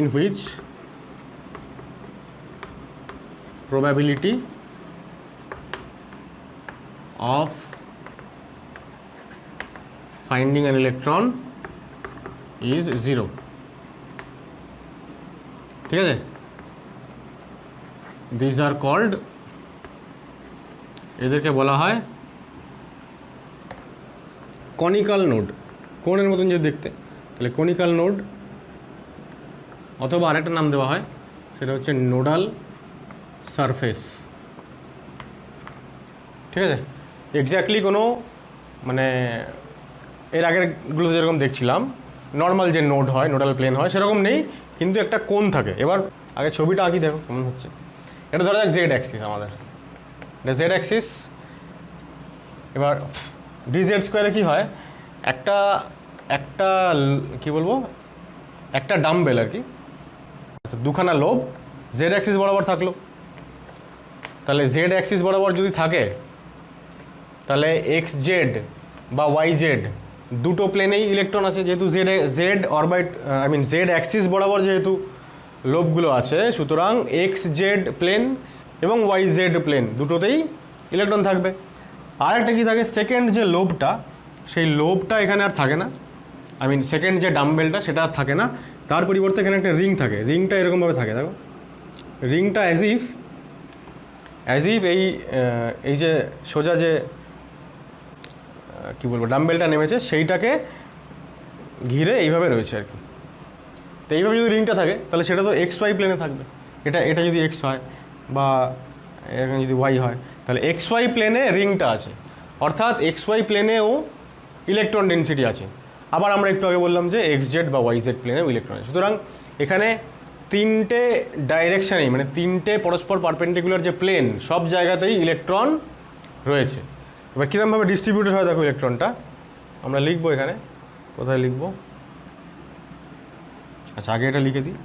in which probability of finding an electron is 0, ঠিক আছে? These are called, এদেরকে বলা হয় কনিক্যাল নোড। কোণের মতন যদি দেখতে, তাহলে কনিক্যাল নোড, অথবা আরেকটা নাম দেওয়া হয় সেটা হচ্ছে নোডাল সারফেস, ঠিক আছে? এক্স্যাক্টলি কোনো মানে এর আগেরগুলো যেরকম দেখছিলাম নর্মাল যে নোড হয়, নোডাল প্লেন হয়, সেরকম নেই, কিন্তু একটা কোণ থাকে। এবার আগে ছবিটা আঁকি, দেখো কেমন হচ্ছে। এটা ধরা যাক জেড অ্যাক্সিস আমাদের, এটা জেড অ্যাক্সিস। এবার ডিজেড স্কোয়ারে কী হয়, একটা একটা কী বলবো, একটা ডাম্বেল আর কি, দুখানা লোব জেড অ্যাক্সিস বরাবর থাকলো। তাহলে জেড অ্যাক্সিস বরাবর যদি থাকে, তাহলে এক্স জেড বা ওয়াই জেড দুটো প্লেনেই ইলেকট্রন আছে, যেহেতু জেড অরবাইট জেড অ্যাক্সিস বরাবর যেহেতু লোবগুলো আছে, সুতরাং এক্স জেড প্লেন এবং ওয়াই জেড প্লেন দুটোতেই ইলেকট্রন থাকবে। আর একটা কী থাকে, সেকেন্ড যে লোবটা, সেই লোবটা এখানে আর থাকে না, সেকেন্ড যে ডাম্বেলটা সেটা আর থাকে না, তার পরিবর্তে এখানে একটা রিং থাকে। রিংটা এরকমভাবে থাকে, দেখো রিংটা অ্যাজ ইফ এই যে সোজা যে কী বলবো ডাম্বেলটা নেমেছে সেইটাকে ঘিরে এইভাবে রয়েছে আর কি। তো এইভাবে যদি রিংটা থাকে, তাহলে সেটা তো এক্স ওয়াই প্লেনে থাকবে। এটা যদি এক্স হয় বা এখানে যদি ওয়াই হয়, তাহলে এক্স ওয়াই প্লেনে রিংটা আছে, অর্থাৎ এক্স ওয়াই প্লেনেও ইলেকট্রন ডেনসিটি আছে। আবার আমরা একটু আগে বললাম যে এক্স জেড বা ওয়াই জেড প্লেনেও ইলেকট্রন আছে। সুতরাং এখানে তিনটে ডাইরেকশানেই, তিনটে পরস্পর পারপেন্ডিকুলার যে প্লেন, সব জায়গাতেই ইলেকট্রন রয়েছে। এবার কীরকমভাবে ডিস্ট্রিবিউটেড হয় দেখো ইলেকট্রনটা, আমরা লিখবো এখানে, কোথায় লিখবো, আচ্ছা আগে এটা লিখে দিই,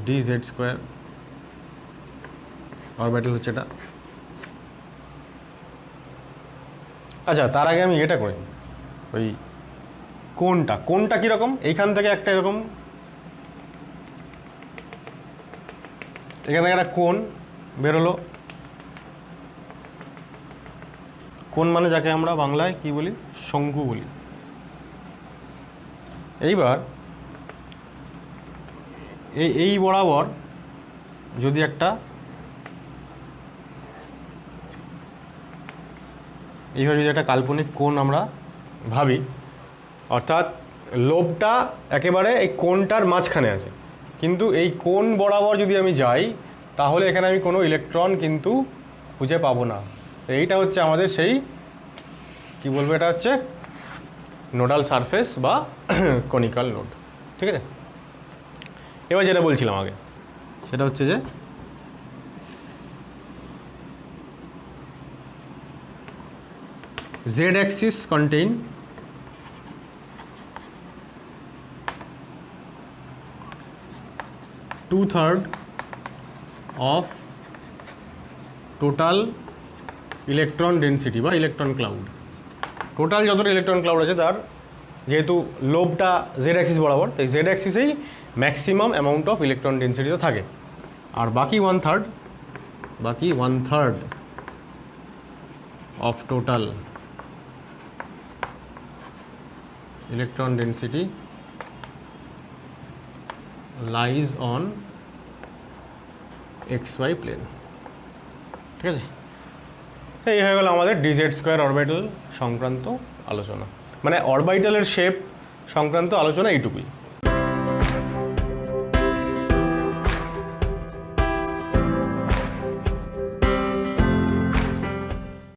ডি জেড স্কোয়ার অরবিটাল হচ্ছে এটা। আচ্ছা তার আগে আমি এটা করি, ওই কোণটা কীরকম, এইখান থেকে একটা এরকম, এখান থেকে একটা কোণ বেরোলো। কোণ মানে যাকে আমরা বাংলায় কি বলি, শঙ্কু বলি। এইবার এই বরাবর যদি একটা এইভাবে যদি একটা কাল্পনিক কোণ আমরা ভাবি, অর্থাৎ লোবটা একেবারে এই কোণটার মাঝখানে আছে, কিন্তু এই কোণ বরাবর যদি আমি যাই, তাহলে এখানে আমি কোনো ইলেকট্রন কিন্তু খুঁজে পাবো না। এইটা হচ্ছে আমাদের সেই কি বলবো, এটা হচ্ছে নোডাল সারফেস বা কনিক্যাল নোড, ঠিক আছে? এবার যেটা বলছিলাম আগে, সেটা হচ্ছে যে z axis contain two third of total electron density বা ইলেকট্রন ক্লাউড। টোটাল যতটা ইলেকট্রন ক্লাউড আছে তার, যেহেতু লোবটা জেড অ্যাক্সিস বরাবর, তাই জেড অ্যাক্সিসেই ম্যাক্সিমাম অ্যামাউন্ট অফ ইলেকট্রন ডেনসিটিতে থাকে। আর বাকি one third of total electron density lies on x Y plane, ঠিক আছে? এই হয়ে গেল আমাদের ডিজেড স্কোয়ার অরবিটাল সংক্রান্ত আলোচনা, অরবিটালের শেপ সংক্রান্ত আলোচনা এইটুকুই।